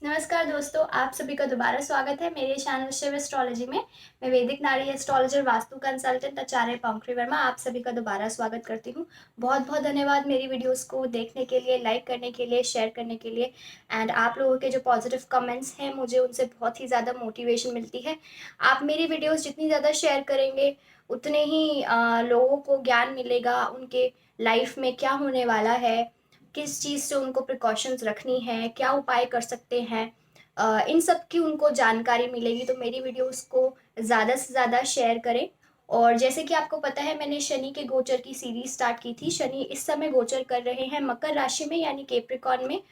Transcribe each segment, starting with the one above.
नमस्कार दोस्तों, आप सभी का दोबारा स्वागत है मेरे चैनल शिव एस्ट्रोलॉजी में। मैं वैदिक नारी एस्ट्रोलॉजर, वास्तु कंसल्टेंट आचार्य पंकरी वर्मा आप सभी का दोबारा स्वागत करती हूँ। बहुत बहुत धन्यवाद मेरी वीडियोस को देखने के लिए, लाइक करने के लिए, शेयर करने के लिए। एंड आप लोगों के जो पॉजिटिव कमेंट्स हैं, मुझे उनसे बहुत ही ज़्यादा मोटिवेशन मिलती है। आप मेरी वीडियोज़ जितनी ज़्यादा शेयर करेंगे उतने ही लोगों को ज्ञान मिलेगा, उनके लाइफ में क्या होने वाला है, किस चीज़ से उनको प्रिकॉशंस रखनी है, क्या उपाय कर सकते हैं, इन सब की उनको जानकारी मिलेगी। तो मेरी वीडियोस को ज़्यादा से ज़्यादा शेयर करें। और जैसे कि आपको पता है, मैंने शनि के गोचर की सीरीज स्टार्ट की थी। शनि इस समय गोचर कर रहे हैं मकर राशि में, यानी कैप्रिकॉर्न में।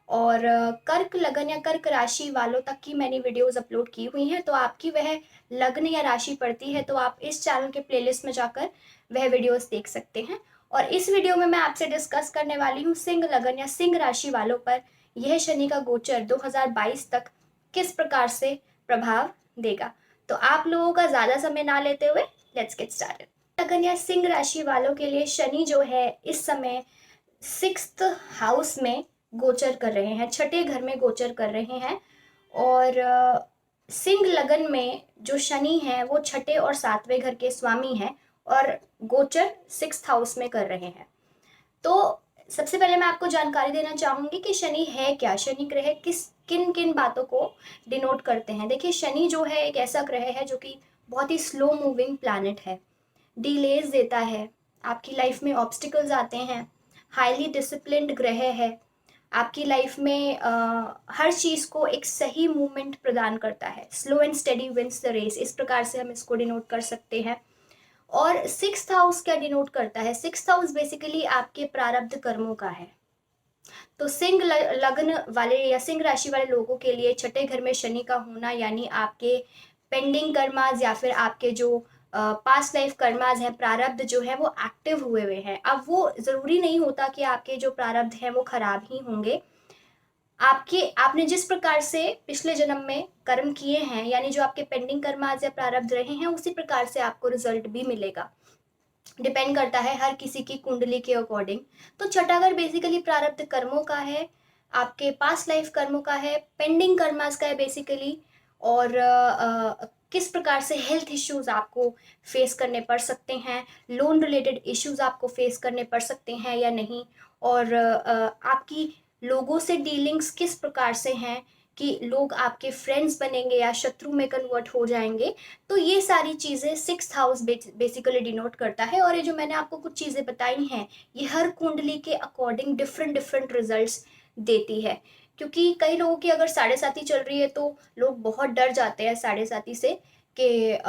और कर्क लगन या कर्क राशि वालों तक की मैंने वीडियोस अपलोड की हुई हैं। तो आपकी वह लग्न या राशि पड़ती है तो आप इस चैनल के प्लेलिस्ट में जाकर वह वीडियोस देख सकते हैं। और इस वीडियो में मैं आपसे डिस्कस करने वाली हूँ सिंह लगन या सिंह राशि वालों पर यह शनि का गोचर 2022 तक किस प्रकार से प्रभाव देगा। तो आप लोगों का ज़्यादा समय ना लेते हुए लेट्स गेट स्टार्टेड। लगन या सिंह राशि वालों के लिए शनि जो है इस समय 6th हाउस में गोचर कर रहे हैं, छठे घर में गोचर कर रहे हैं। और सिंह लगन में जो शनि है वो छठे और सातवें घर के स्वामी हैं और गोचर 6th हाउस में कर रहे हैं। तो सबसे पहले मैं आपको जानकारी देना चाहूंगी कि शनि है क्या, शनि ग्रह किन किन बातों को डिनोट करते हैं। देखिए, शनि जो है एक ऐसा ग्रह है जो कि बहुत ही स्लो मूविंग प्लैनेट है, डिलेज देता है, आपकी लाइफ में ऑब्स्टिकल्स आते हैं, हाईली डिसिप्लिन्ड ग्रह है, आपकी लाइफ में हर चीज़ को एक सही मूवमेंट प्रदान करता है। Slow and steady wins the race, इस प्रकार से हम इसको डिनोट कर सकते हैं। और 6th हाउस क्या डिनोट करता है? 6th हाउस बेसिकली आपके प्रारब्ध कर्मों का है। तो सिंह लग्न वाले या सिंह राशि वाले लोगों के लिए छठे घर में शनि का होना यानी आपके पेंडिंग कर्माज या फिर आपके जो पास्ट लाइफ कर्माज हैं, प्रारब्ध जो है वो एक्टिव हुए हुए हैं। अब वो ज़रूरी नहीं होता कि आपके जो प्रारब्ध हैं वो खराब ही होंगे। आपने जिस प्रकार से पिछले जन्म में कर्म किए हैं, यानी जो आपके पेंडिंग कर्माज या प्रारब्ध रहे हैं, उसी प्रकार से आपको रिजल्ट भी मिलेगा। डिपेंड करता है हर किसी की कुंडली के अकॉर्डिंग। तो छठा घर बेसिकली प्रारब्ध कर्मों का है, आपके पास्ट लाइफ कर्मों का है, पेंडिंग कर्मास का है बेसिकली। और किस प्रकार से हेल्थ इश्यूज आपको फेस करने पड़ सकते हैं, लोन रिलेटेड इश्यूज आपको फेस करने पड़ सकते हैं या नहीं। और आपकी लोगों से डीलिंग्स किस प्रकार से हैं, कि लोग आपके फ्रेंड्स बनेंगे या शत्रु में कन्वर्ट हो जाएंगे। तो ये सारी चीज़ें 6th हाउस बेसिकली डिनोट करता है। और ये जो मैंने आपको कुछ चीज़ें बताई हैं, ये हर कुंडली के अकॉर्डिंग डिफरेंट डिफरेंट रिजल्ट्स देती है। क्योंकि कई लोगों की अगर साढ़े साथी चल रही है तो लोग बहुत डर जाते हैं साढ़े साथी से कि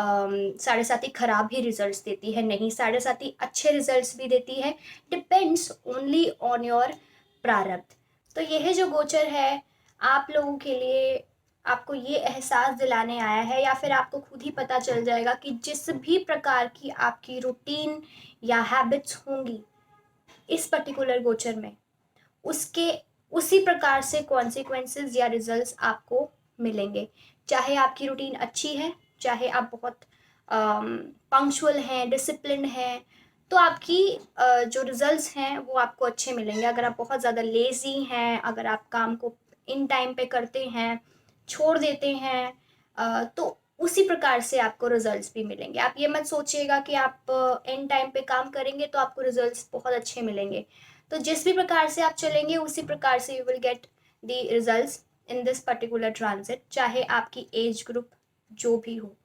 साढ़े साथी खराब ही रिजल्ट्स देती है। नहीं, साढ़े साथी अच्छे रिजल्ट्स भी देती है, डिपेंड्स ओनली ऑन योर प्रारब्ध। तो यह जो गोचर है आप लोगों के लिए, आपको ये एहसास दिलाने आया है, या फिर आपको खुद ही पता चल जाएगा कि जिस भी प्रकार की आपकी रूटीन या हैबिट्स होंगी इस पर्टिकुलर गोचर में, उसके उसी प्रकार से कॉन्सिक्वेंसेस या रिजल्ट्स आपको मिलेंगे। चाहे आपकी रूटीन अच्छी है, चाहे आप बहुत पंक्चुअल हैं, डिसिप्लिन हैं, तो आपकी जो रिजल्ट्स हैं वो आपको अच्छे मिलेंगे। अगर आप बहुत ज़्यादा लेज़ी हैं, अगर आप काम को इन टाइम पे करते हैं, छोड़ देते हैं, तो उसी प्रकार से आपको रिजल्ट्स भी मिलेंगे। आप ये मत सोचिएगा कि आप इन टाइम पे काम करेंगे तो आपको रिजल्ट्स बहुत अच्छे मिलेंगे। तो जिस भी प्रकार से आप चलेंगे उसी प्रकार से you will get the results in this particular transit, चाहे आपकी एज ग्रुप जो भी हो।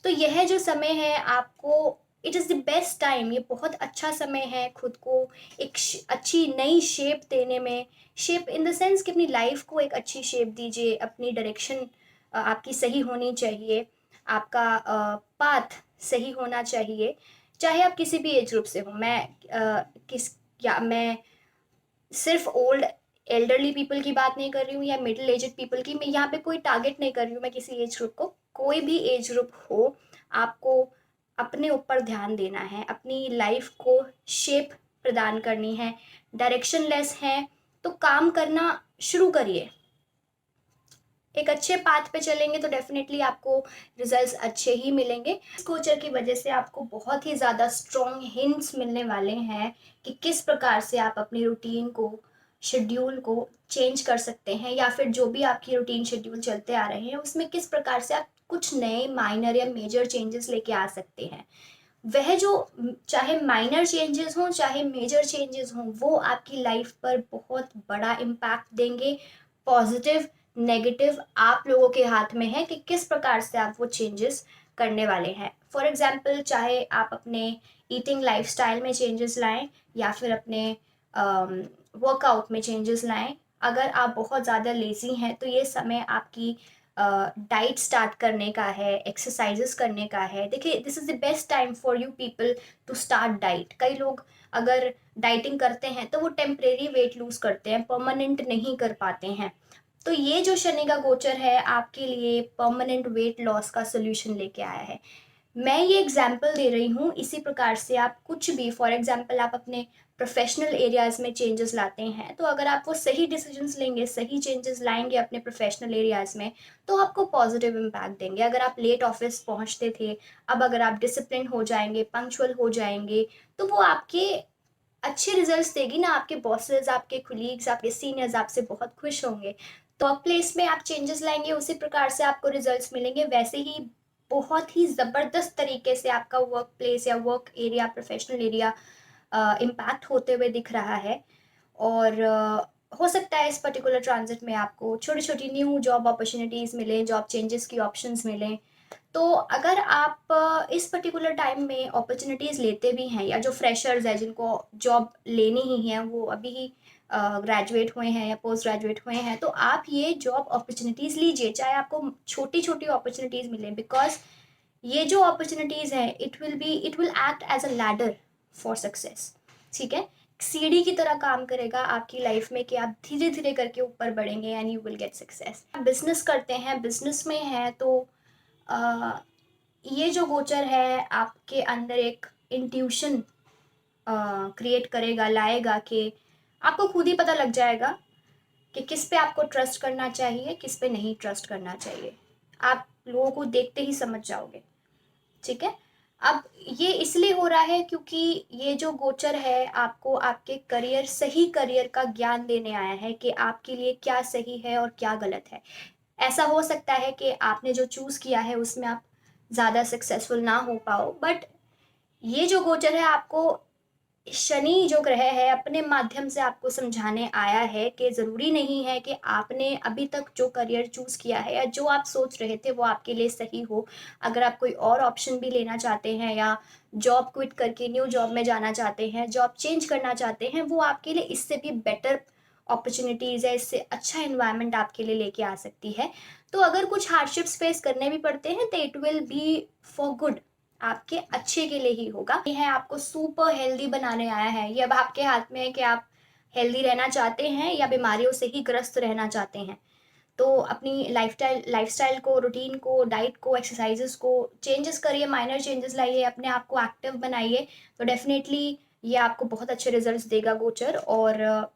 तो यह जो समय है आपको, it is the best time, ये बहुत अच्छा समय है खुद को एक अच्छी नई शेप देने में। शेप इन द सेंस कि अपनी लाइफ को एक अच्छी शेप दीजिए, अपनी डायरेक्शन आपकी सही होनी चाहिए, आपका पाथ सही होना चाहिए। चाहे आप किसी भी एज ग्रुप से हो, मैं सिर्फ ओल्ड एल्डरली पीपल की बात नहीं कर रही हूँ या मिडिल एजेड पीपल की। मैं यहाँ पे कोई टारगेट नहीं कर रही हूँ मैं किसी एज ग्रुप को। कोई भी एज ग्रुप हो, आपको अपने ऊपर ध्यान देना है, अपनी लाइफ को शेप प्रदान करनी है। डायरेक्शनलेस है तो काम करना शुरू करिए। एक अच्छे पाथ पे चलेंगे तो डेफिनेटली आपको रिजल्ट्स अच्छे ही मिलेंगे। इस गोचर की वजह से आपको बहुत ही ज़्यादा स्ट्रॉन्ग हिंट्स मिलने वाले हैं कि किस प्रकार से आप अपनी रूटीन को शेड्यूल को चेंज कर सकते हैं, या फिर जो भी आपकी रूटीन शेड्यूल चलते आ रहे हैं उसमें किस प्रकार से आप कुछ नए माइनर या मेजर चेंजेस लेके आ सकते हैं। वह जो चाहे माइनर चेंजेस हों चाहे मेजर चेंजेस हों, वो आपकी लाइफ पर बहुत बड़ा इम्पैक्ट देंगे। पॉजिटिव नेगेटिव आप लोगों के हाथ में है कि किस प्रकार से आप वो चेंजेस करने वाले हैं। फॉर एग्जाम्पल, चाहे आप अपने ईटिंग लाइफस्टाइल में चेंजेस लाएं या फिर अपने वर्कआउट में चेंजेस लाएं। अगर आप बहुत ज़्यादा लेज़ी हैं तो ये समय आपकी डाइट स्टार्ट करने का है, एक्सरसाइजेस करने का है। देखिए, this is the best time for you people to start diet. कई लोग अगर डाइटिंग करते हैं तो वो टेम्परेरी वेट लूज करते हैं, परमानेंट नहीं कर पाते हैं। तो ये जो शनि का गोचर है आपके लिए परमानेंट वेट लॉस का सोल्यूशन लेके आया है। मैं ये एग्जाम्पल दे रही हूँ, इसी प्रकार से आप कुछ भी, फॉर एग्जाम्पल आप अपने प्रोफेशनल एरियाज़ में चेंजेस लाते हैं, तो अगर आप वो सही डिसीजंस लेंगे, सही चेंजेस लाएंगे अपने प्रोफेशनल एरियाज़ में, तो आपको पॉजिटिव इम्पैक्ट देंगे। अगर आप लेट ऑफिस पहुँचते थे, अब अगर आप डिसिप्लिन हो जाएंगे, पंक्चुअल हो जाएंगे, तो वो आपके अच्छे रिजल्ट्स देगी ना। आपके बॉसेस, आपके कुलीग्स, आपके सीनियर्स आपसे बहुत खुश होंगे। तो वर्क प्लेस में आप चेंजेस लाएंगे, उसी प्रकार से आपको रिजल्ट्स मिलेंगे। वैसे ही बहुत ही ज़बरदस्त तरीके से आपका वर्क प्लेस या work area, professional area impact होते हुए दिख रहा है। और हो सकता है इस पर्टिकुलर ट्रांजिट में आपको छोटी छोटी न्यू जॉब अपॉर्चुनिटीज़ मिलें, जॉब चेंजेस की ऑप्शंस मिलें। तो अगर आप इस पर्टिकुलर टाइम में अपॉर्चुनिटीज़ लेते भी हैं, या जो फ्रेशर्स हैं जिनको जॉब लेनी ही है, वो अभी ही ग्रेजुएट हुए हैं या पोस्ट ग्रेजुएट हुए हैं, तो आप ये जॉब अपॉर्चुनिटीज़ लीजिए, चाहे आपको छोटी छोटी अपॉर्चुनिटीज़ मिलें। बिकॉज ये जो अपॉर्चुनिटीज़ हैं, it will act as a ladder for success. ठीक है, सीढ़ी की तरह काम करेगा आपकी लाइफ में कि आप धीरे धीरे करके ऊपर बढ़ेंगे and you will get success. आप बिजनेस करते हैं, बिजनेस में हैं, तो अ, ये जो गोचर है आपके अंदर एक इंट्यूशन क्रिएट करेगा, लाएगा कि आपको खुद ही पता लग जाएगा कि किस पे आपको ट्रस्ट करना चाहिए, किस पे नहीं ट्रस्ट करना चाहिए। आप लोगों को देखते ही समझ जाओगे। ठीक है, अब ये इसलिए हो रहा है क्योंकि ये जो गोचर है आपको आपके करियर, सही करियर का ज्ञान देने आया है कि आपके लिए क्या सही है और क्या गलत है। ऐसा हो सकता है कि आपने जो चूज़ किया है उसमें आप ज़्यादा सक्सेसफुल ना हो पाओ, बट ये जो गोचर है आपको, शनि जो ग्रह है अपने माध्यम से आपको समझाने आया है कि ज़रूरी नहीं है कि आपने अभी तक जो करियर चूज़ किया है या जो आप सोच रहे थे वो आपके लिए सही हो। अगर आप कोई और ऑप्शन भी लेना चाहते हैं, या जॉब क्विट करके न्यू जॉब में जाना चाहते हैं, जॉब चेंज करना चाहते हैं, वो आपके लिए इससे भी बेटर अपॉर्चुनिटीज़ है, इससे अच्छा इन्वायरमेंट आपके लिए लेके आ सकती है। तो अगर कुछ हार्डशिप्स फेस करने भी पड़ते हैं तो it will be for good, आपके अच्छे के लिए ही होगा। ये है आपको सुपर हेल्दी बनाने आया है। ये अब आपके हाथ में है कि आप हेल्दी रहना चाहते हैं या बीमारियों से ही ग्रस्त रहना चाहते हैं। तो अपनी लाइफस्टाइल को, रूटीन को, डाइट को, एक्सरसाइजेस को चेंजेस करिए, माइनर चेंजेस लाइए, अपने आप को एक्टिव बनाइए। तो डेफिनेटली ये आपको बहुत अच्छे रिजल्ट्स देगा गोचर। और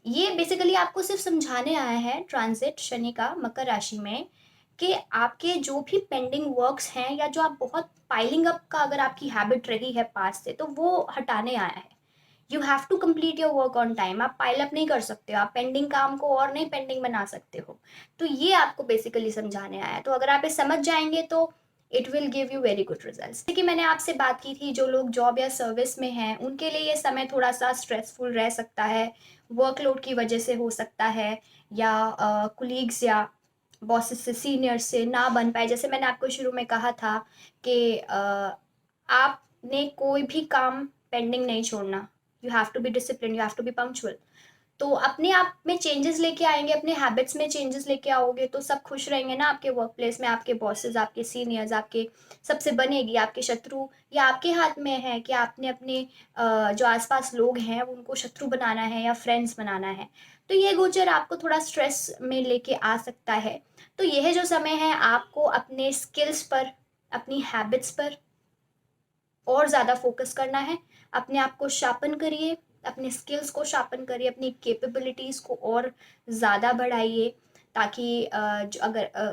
ये बेसिकली आपको सिर्फ समझाने आया है ट्रांजिट शनि का मकर राशि में कि आपके जो भी पेंडिंग वर्क्स हैं, या जो आप बहुत पाइलिंग अप का अगर आपकी हैबिट रही है पास से, तो वो हटाने आया है। You have to complete your work on time. आप पाइल अप नहीं कर सकते हो, आप पेंडिंग काम को और नहीं पेंडिंग बना सकते हो। तो ये आपको बेसिकली समझाने आया है। तो अगर आप ये समझ जाएंगे तो it will give you very good results. जैसे कि मैंने आपसे बात की थी, जो लोग जॉब या सर्विस में हैं उनके लिए ये समय थोड़ा सा स्ट्रेसफुल रह सकता है, वर्कलोड की वजह से हो सकता है, या कुलीग्स या बॉसेस से, सीनियर से ना बन पाए। जैसे मैंने आपको शुरू में कहा था कि आपने कोई भी काम पेंडिंग नहीं छोड़ना। You have to be discipline, you have to be punctual. तो अपने आप में चेंजेस लेके आएंगे, अपने हैबिट्स में चेंजेस लेके आओगे तो सब खुश रहेंगे ना। आपके वर्क प्लेस में आपके बॉसेस, आपके सीनियर्स, आपके सबसे बनेगी। आपके शत्रु या आपके हाथ में है कि आपने अपने जो आसपास लोग हैं उनको शत्रु बनाना है या फ्रेंड्स बनाना है। तो ये गोचर आपको थोड़ा स्ट्रेस में लेके आ सकता है। तो यह जो समय है आपको अपने स्किल्स पर, अपनी हैबिट्स पर और ज़्यादा फोकस करना है। अपने आप को शार्पन करिए, अपने स्किल्स को शार्पन करिए, अपनी कैपेबिलिटीज़ को और ज़्यादा बढ़ाइए, ताकि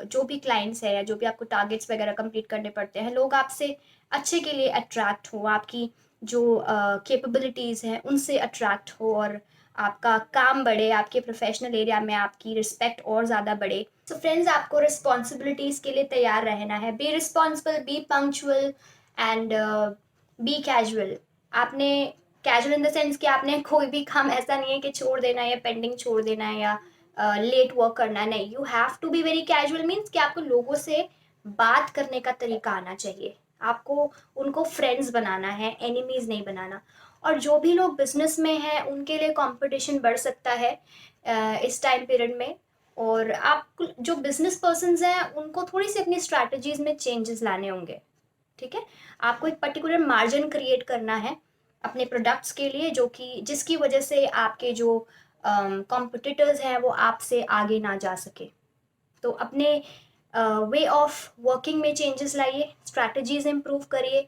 जो भी क्लाइंट्स है या जो भी आपको टारगेट्स वगैरह कंप्लीट करने पड़ते हैं, लोग आपसे अच्छे के लिए अट्रैक्ट हो, आपकी जो कैपेबिलिटीज़ हैं उनसे अट्रैक्ट हो और आपका काम बढ़े, आपके प्रोफेशनल एरिया में आपकी रिस्पेक्ट और ज़्यादा बढ़े। सो फ्रेंड्स, आपको रिस्पॉन्सिबिलिटीज़ के लिए तैयार रहना है। Be responsible, be punctual and be casual. आपने कैजुअल इन द सेंस कि आपने कोई भी काम ऐसा नहीं है कि छोड़ देना है या पेंडिंग छोड़ देना है या लेट वर्क करना है, नहीं। You have to be very casual means कि आपको लोगों से बात करने का तरीका आना चाहिए। आपको उनको फ्रेंड्स बनाना है, एनिमीज नहीं बनाना। और जो भी लोग बिजनेस में हैं उनके लिए कंपटीशन बढ़ सकता है इस टाइम पीरियड में। और आप जो बिजनेस पर्सन्स हैं उनको थोड़ी सी अपनी स्ट्रैटेजीज में चेंजेस लाने होंगे, ठीक है। आपको एक पर्टिकुलर मार्जिन क्रिएट करना है अपने प्रोडक्ट्स के लिए, जो कि जिसकी वजह से आपके जो कॉम्पिटिटर्स हैं वो आपसे आगे ना जा सके। तो अपने वे ऑफ वर्किंग में चेंजेस लाइए, स्ट्रैटेजीज इंप्रूव करिए।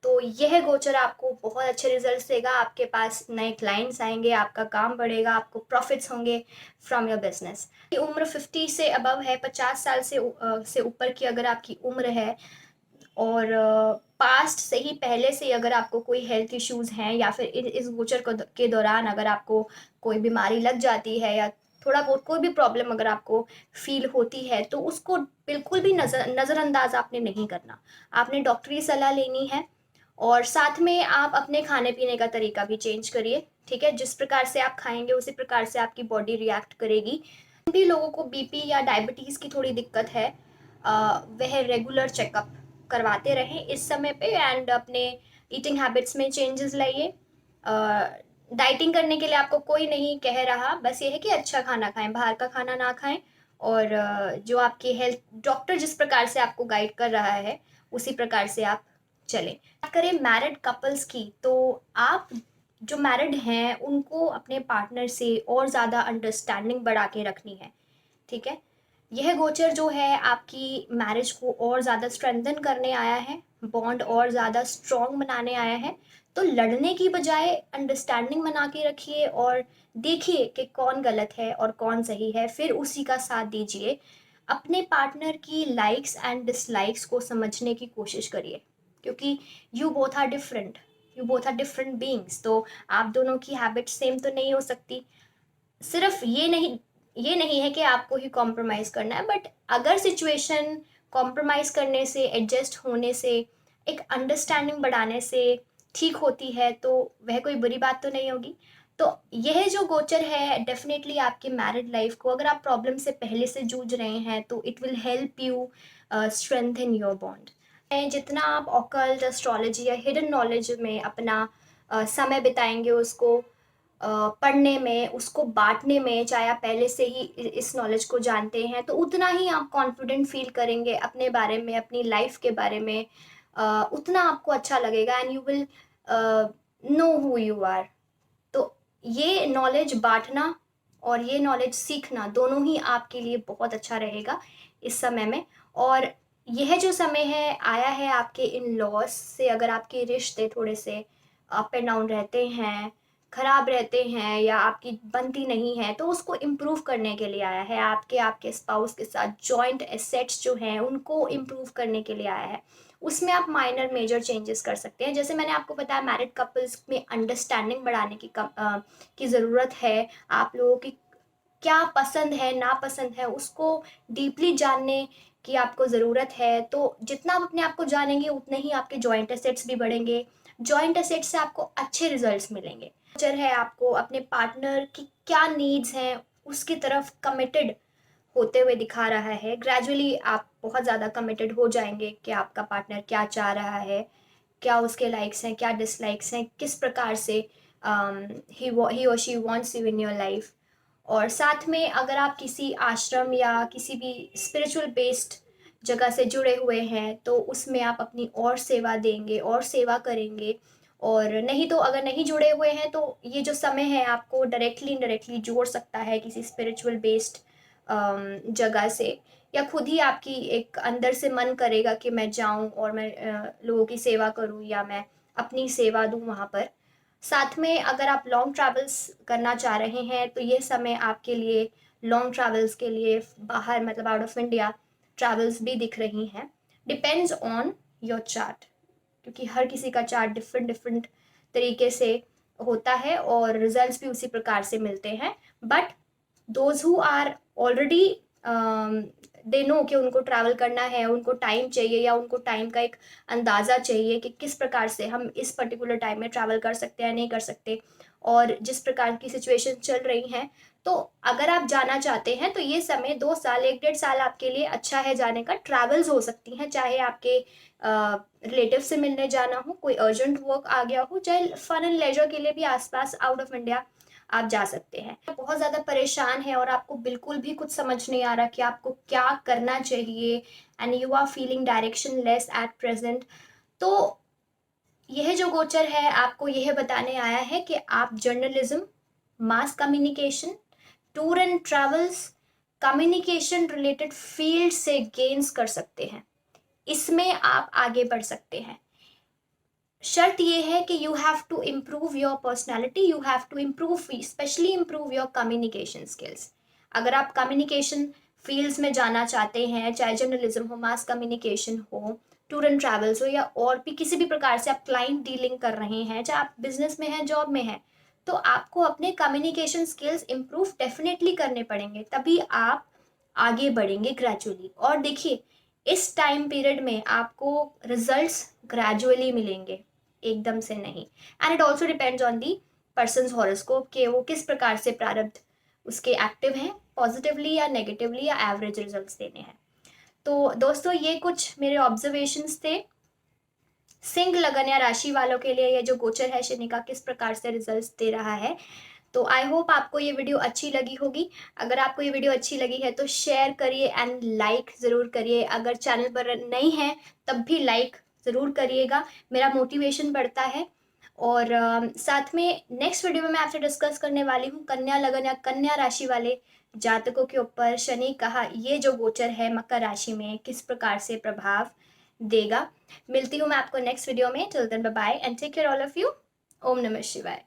तो यह गोचर आपको बहुत अच्छे रिजल्ट्स देगा। आपके पास नए क्लाइंट्स आएंगे, आपका काम बढ़ेगा, आपको प्रॉफिट्स होंगे फ्रॉम योर बिजनेस। उम्र 50 से अबव है, 50 साल से ऊपर की अगर आपकी उम्र है और पास्ट से ही पहले से अगर आपको कोई हेल्थ इश्यूज हैं या फिर इस गोचर के दौरान अगर आपको कोई बीमारी लग जाती है या थोड़ा बहुत कोई भी प्रॉब्लम अगर आपको फील होती है, तो उसको बिल्कुल भी नज़रअंदाज आपने नहीं करना। आपने डॉक्टरी सलाह लेनी है और साथ में आप अपने खाने पीने का तरीका भी चेंज करिए, ठीक है। जिस प्रकार से आप खाएंगे उसी प्रकार से आपकी बॉडी रिएक्ट करेगी। जिन भी लोगों को बीपी या डायबिटीज़ की थोड़ी दिक्कत है वह रेगुलर चेकअप करवाते रहें इस समय पे एंड अपने ईटिंग हैबिट्स में चेंजेस लाइए। डाइटिंग करने के लिए आपको कोई नहीं कह रहा, बस ये है कि अच्छा खाना खाएं, बाहर का खाना ना खाएं। और जो आपके हेल्थ डॉक्टर जिस प्रकार से आपको गाइड कर रहा है उसी प्रकार से आप चलें। बात करें मैरिड कपल्स की, तो आप जो मैरिड हैं उनको अपने पार्टनर से और ज़्यादा अंडरस्टैंडिंग बढ़ा के रखनी है, ठीक है। यह गोचर जो है आपकी मैरिज को और ज़्यादा स्ट्रेंथन करने आया है, बॉन्ड और ज़्यादा स्ट्रॉन्ग बनाने आया है। तो लड़ने की बजाय अंडरस्टैंडिंग बना के रखिए और देखिए कि कौन गलत है और कौन सही है, फिर उसी का साथ दीजिए। अपने पार्टनर की लाइक्स एंड डिसलाइक्स को समझने की कोशिश करिए, क्योंकि you both are different beings. तो आप दोनों की हैबिट सेम तो नहीं हो सकती। सिर्फ ये नहीं है कि आपको ही कॉम्प्रोमाइज करना है, बट अगर सिचुएशन कॉम्प्रोमाइज करने से, एडजस्ट होने से, एक अंडरस्टैंडिंग बढ़ाने से ठीक होती है तो वह कोई बुरी बात तो नहीं होगी। तो यह जो गोचर है डेफिनेटली आपकी मैरिड लाइफ को, अगर आप प्रॉब्लम से पहले से जूझ रहे हैं तो it will help you strengthen your bond. जितना आप ऑकल्ट, एस्ट्रोलॉजी या हिडन नॉलेज में अपना समय बिताएंगे, उसको पढ़ने में, उसको बांटने में, चाहे आप पहले से ही इस नॉलेज को जानते हैं, तो उतना ही आप कॉन्फिडेंट फील करेंगे अपने बारे में, अपनी लाइफ के बारे में। उतना आपको अच्छा लगेगा and you will know who you are. तो ये नॉलेज बांटना और ये नॉलेज सीखना दोनों ही आपके लिए बहुत अच्छा रहेगा इस समय में। और यह जो समय है आया है आपके इन लॉस से, अगर आपके रिश्ते थोड़े से अप एंड डाउन रहते हैं, खराब रहते हैं या आपकी बनती नहीं है, तो उसको इम्प्रूव करने के लिए आया है। आपके आपके स्पाउस के साथ जॉइंट एसेट्स जो हैं उनको इम्प्रूव करने के लिए आया है। उसमें आप माइनर मेजर चेंजेस कर सकते हैं। जैसे मैंने आपको बताया, मैरिड कपल्स में अंडरस्टैंडिंग बढ़ाने की ज़रूरत है। आप लोगों की क्या पसंद है, नापसंद है, उसको डीपली जानने की आपको ज़रूरत है। तो जितना आप अपने आप को जानेंगे उतने ही आपके जॉइंट एसेट्स भी बढ़ेंगे। जॉइंट एसेट्स से आपको अच्छे रिजल्ट्स मिलेंगे। फ्यूचर है आपको अपने पार्टनर की क्या नीड्स हैं उसकी तरफ कमिटेड होते हुए दिखा रहा है। ग्रेजुअली आप बहुत ज़्यादा कमिटेड हो जाएंगे कि आपका पार्टनर क्या चाह रहा है, क्या उसके लाइक्स हैं, क्या डिसलाइक्स हैं, किस प्रकार से ही और she wants you in your life. और साथ में अगर आप किसी आश्रम या किसी भी स्पिरिचुअल बेस्ड जगह से जुड़े हुए हैं तो उसमें आप अपनी और सेवा देंगे और सेवा करेंगे। और नहीं तो अगर नहीं जुड़े हुए हैं तो ये जो समय है आपको डायरेक्टली इनडायरेक्टली जोड़ सकता है किसी स्पिरिचुअल बेस्ड जगह से, या खुद ही आपकी एक अंदर से मन करेगा कि मैं जाऊं और मैं लोगों की सेवा करूं या मैं अपनी सेवा दूं वहाँ पर। साथ में अगर आप लॉन्ग ट्रैवल्स करना चाह रहे हैं तो ये समय आपके लिए लॉन्ग ट्रैवल्स के लिए बाहर मतलब आउट ऑफ इंडिया ट्रैवल्स भी दिख रही हैं। डिपेंड्स ऑन योर चार्ट, क्योंकि हर किसी का चार्ट डिफरेंट डिफरेंट तरीके से होता है और रिजल्ट्स भी उसी प्रकार से मिलते हैं। But those who are already they know कि उनको ट्रैवल करना है, उनको टाइम चाहिए या उनको टाइम का एक अंदाज़ा चाहिए कि किस प्रकार से हम इस पर्टिकुलर टाइम में ट्रैवल कर सकते हैं नहीं कर सकते, और जिस प्रकार की सिचुएशन चल रही हैं, तो अगर आप जाना चाहते हैं तो ये समय 2 साल 1 डेढ़ साल आपके लिए अच्छा है जाने का। ट्रैवल्स हो सकती हैं, चाहे आपके रिलेटिव से मिलने जाना हो, कोई अर्जेंट वर्क आ गया हो, चाहे फन एंड लेजर के लिए भी आसपास आउट ऑफ इंडिया आप जा सकते हैं। बहुत ज़्यादा परेशान है और आपको बिल्कुल भी कुछ समझ नहीं आ रहा कि आपको क्या करना चाहिए and you are feeling directionless at present, तो यह जो गोचर है आपको यह बताने आया है कि आप journalism, mass communication, tour and travels, communication related field से गेन्स कर सकते हैं। इसमें आप आगे बढ़ सकते हैं। शर्त ये है कि you have to improve your personality, you have to improve, specially improve your communication skills. अगर आप कम्युनिकेशन फील्ड्स में जाना चाहते हैं, चाहे जर्नलिज्म हो, मास कम्युनिकेशन हो, टूर एंड ट्रैवल्स हो, या और भी किसी भी प्रकार से आप क्लाइंट डीलिंग कर रहे हैं, चाहे आप बिजनेस में हैं, जॉब में हैं, तो आपको अपने कम्युनिकेशन स्किल्स इम्प्रूव डेफिनेटली करने पड़ेंगे, तभी आप आगे बढ़ेंगे ग्रेजुअली। और देखिए, इस टाइम पीरियड में आपको रिजल्ट्स ग्रेजुअली मिलेंगे, एकदम से नहीं। And it also depends on the persons horoscope कि वो किस प्रकार से प्रारब्ध उसके एक्टिव हैं, पॉजिटिवली या नेगेटिवली या एवरेज रिजल्ट्स देने हैं। तो दोस्तों, ये कुछ मेरे ऑब्जर्वेशंस थे सिंह लगन या राशि वालों के लिए। ये जो गोचर है शनि का किस प्रकार से रिजल्ट्स दे रहा है, तो आई होप आपको ये वीडियो अच्छी लगी होगी। अगर आपको ये वीडियो अच्छी लगी है तो शेयर करिए एंड लाइक ज़रूर करिए। अगर चैनल पर नहीं है तब भी लाइक ज़रूर करिएगा, मेरा मोटिवेशन बढ़ता है। और साथ में नेक्स्ट वीडियो में मैं आपसे डिस्कस करने वाली हूँ कन्या लगन या कन्या राशि वाले जातकों के ऊपर शनि का ये जो गोचर है मकर राशि में किस प्रकार से प्रभाव देगा। मिलती हूँ मैं आपको नेक्स्ट वीडियो में। Till then bye bye and take care all of you. ओम नमः शिवाय।